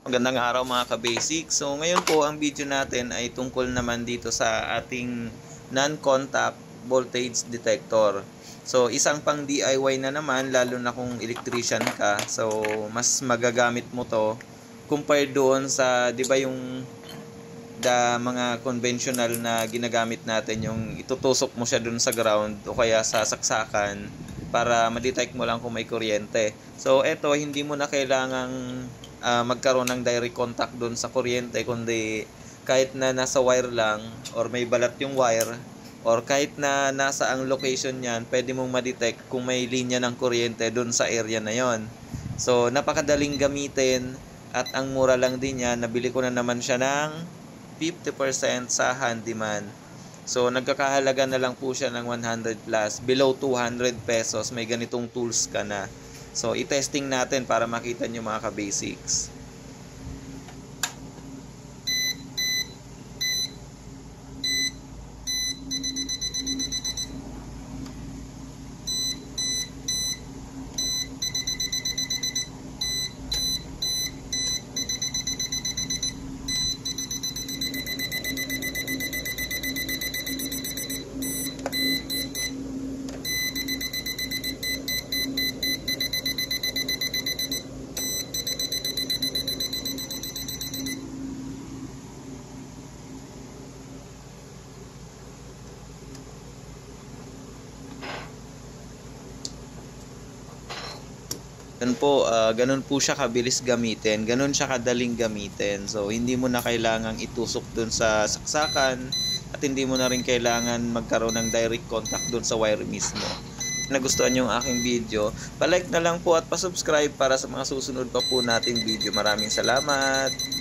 Magandang araw mga ka-basic. So ngayon po ang video natin ay tungkol naman dito sa ating non-contact voltage detector. So isang pang DIY na naman, lalo na kung electrician ka. So mas magagamit mo to compared doon sa, 'di ba, yung mga conventional na ginagamit natin, yung itutusok mo siya dun sa ground o kaya sa saksakan para ma-detect mo lang kung may kuryente. So eto, hindi mo na kailangang magkaroon ng direct contact doon sa kuryente, kundi kahit na nasa wire lang or may balat yung wire or kahit na nasa ang location niyan, pwede mong ma-detect kung may linya ng kuryente doon sa area na yon. So napakadaling gamitin at ang mura lang din yan. Nabili ko na naman siya ng 50% sa handyman. So nagkakahalaga na lang po siya ng 100 plus, below 200 pesos may ganitong tools ka na. So i-testing natin para makita nyo mga ka-basics. Ganun po siya kabilis gamitin, ganun siya kadaling gamitin. So hindi mo na kailangang itusok dun sa saksakan at hindi mo na rin kailangan magkaroon ng direct contact dun sa wire mismo. Nagustuhan yung aking video, palike na lang po at pasubscribe para sa mga susunod pa po nating video. Maraming salamat.